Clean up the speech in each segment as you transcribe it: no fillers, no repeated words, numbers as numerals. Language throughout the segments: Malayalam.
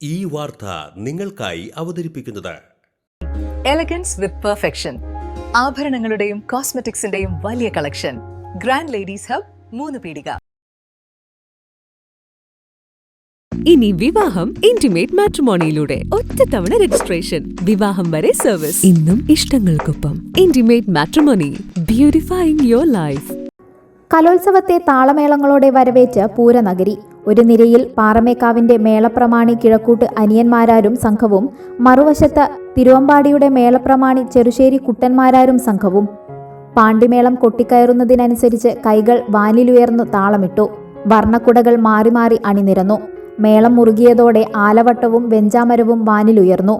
ഈ വാർത്ത നിങ്ങൾക്കായി അവതരിപ്പിക്കുന്നത് എലഗൻസ് വിത്ത് പെർഫെക്ഷൻ. ആഭരണങ്ങളുടെയും കോസ്മെറ്റിക്സിന്റെയും വലിയ കളക്ഷൻ. ഗ്രാൻഡ് ലേഡീസ് ഹബ്, 3 പീടിക. ഇനി വിവാഹം ഇന്റിമേറ്റ് മാട്രിമോണിയിലൂടെ ഒറ്റത്തവണ രജിസ്ട്രേഷൻ, വിവാഹം വരെ സർവീസ്. ഇന്നും ഇഷ്ടങ്ങൾക്കൊപ്പം ഇന്റിമേറ്റ് മാട്രിമോണി, ബ്യൂട്ടിഫൈയിങ് യുവർ ലൈഫ്. കലോത്സവത്തെ താളമേളങ്ങളോടെ വരവേറ്റ് പൂരനഗരി. ഒരു നിരയിൽ പാറമേക്കാവിന്റെ മേളപ്രമാണി കിഴക്കൂട്ട് അനിയന്മാരാരും സംഘവും, മറുവശത്ത് തിരുവമ്പാടിയുടെ മേളപ്രമാണി ചെറുശ്ശേരി കുട്ടന്മാരാരും സംഘവും. പാണ്ടിമേളം കൊട്ടിക്കയറുന്നതിനനുസരിച്ച് കൈകൾ വാനിലുയർന്നു താളമിട്ടു. വർണ്ണക്കുടകൾ മാറി മാറി അണിനിരന്നു. മേളം മുറുകിയതോടെ ആലവട്ടവും വെഞ്ചാമരവും വാനിലുയർന്നു.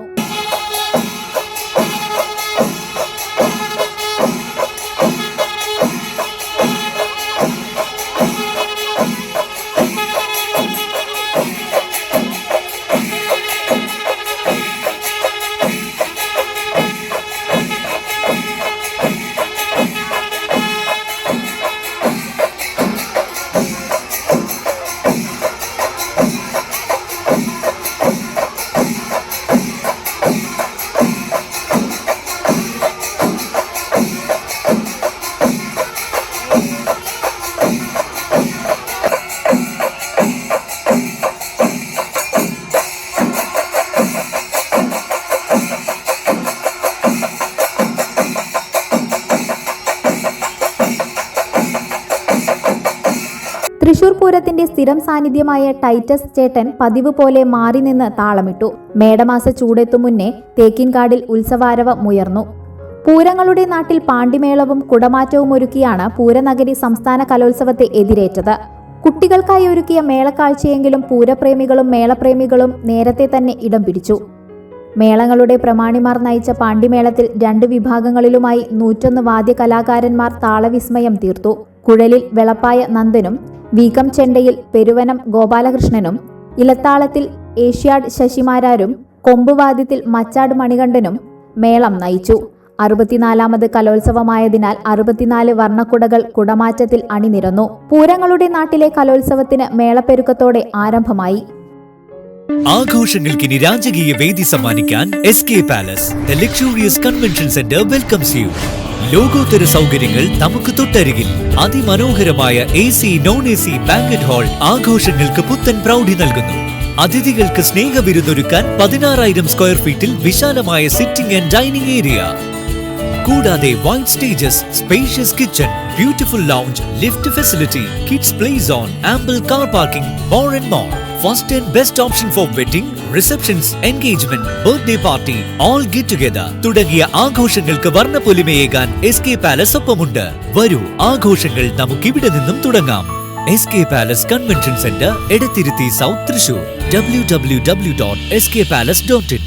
തൃശൂർ പൂരത്തിന്റെ സ്ഥിരം സാന്നിധ്യമായ ടൈറ്റസ് ചേട്ടൻ പതിവ് പോലെ മാറി നിന്ന് താളമിട്ടു. മേടമാസ ചൂടെത്തും മുന്നേ തേക്കിൻകാടിൽ ഉത്സവാരവമുയർന്നു. പൂരങ്ങളുടെ നാട്ടിൽ പാണ്ടിമേളവും കുടമാറ്റവും ഒരുക്കിയാണ് പൂരനഗരി സംസ്ഥാന കലോത്സവത്തെ എതിരേറ്റത്. കുട്ടികൾക്കായി ഒരുക്കിയ മേളക്കാഴ്ചയെങ്കിലും പൂരപ്രേമികളും മേളപ്രേമികളും നേരത്തെ തന്നെ ഇടം പിടിച്ചു. മേളങ്ങളുടെ പ്രമാണിമാർ നയിച്ച പാണ്ടിമേളത്തിൽ 2 വിഭാഗങ്ങളിലുമായി 101 വാദ്യകലാകാരന്മാർ താളവിസ്മയം തീർത്തു. കുഴലിൽ വെളപ്പായ നന്ദനും, വീക്കം ചെണ്ടയിൽ പെരുവനം ഗോപാലകൃഷ്ണനും, ഇലത്താളത്തിൽ ഏഷ്യാഡ് ശശിമാരാരും, കൊമ്പുവാദ്യത്തിൽ മച്ചാട് മണികണ്ഠനും മേളം നയിച്ചു. 64ാമത് കലോത്സവമായതിനാൽ 64 വർണ്ണക്കുടകൾ കുടമാറ്റത്തിൽ അണിനിരന്നു. പൂരങ്ങളുടെ നാട്ടിലെ കലോത്സവത്തിന് മേളപ്പെരുക്കത്തോടെ ആരംഭമായി. ആഘോഷങ്ങൾക്കിനി രാജകീയ വേദി സമ്മാനിക്കാൻ SK palace, the luxurious convention centre welcomes U. ലോകോത്തര സൗകര്യങ്ങൾ നമുക്ക് തൊട്ടരികിൽ. അതിമനോഹരമായ AC, non-AC ബാങ്കറ്റ് ഹാൾ ആഘോഷങ്ങൾക്ക് പുത്തൻ പ്രൗഢി നൽകുന്നു. അതിഥികൾക്ക് സ്നേഹവിരുന്നൊരുക്കാൻ 16,000 സ്ക്വയർ ഫീറ്റിൽ വിശാലമായ സിറ്റിംഗ് ആൻഡ് ഡൈനിങ് ഏരിയ. കൂടാതെ wide stages, spacious kitchen, beautiful lounge, lift facility, kids play zone, ample car parking, more and more. First and best option four wedding, receptions, engagement, birthday party, all get together തുടങ്ങിയ ആഘോഷങ്ങൾക്ക് വർണ്ണപ്പൊലിമയേകാൻ SK പാലസ് ഒപ്പമുണ്ട്. വരൂ, ആഘോഷങ്ങൾ നമുക്കിവിടെ നിന്നും തുടങ്ങാം. SK palace convention centre, Edathiruthy south, Thrissur. www.skpalace.in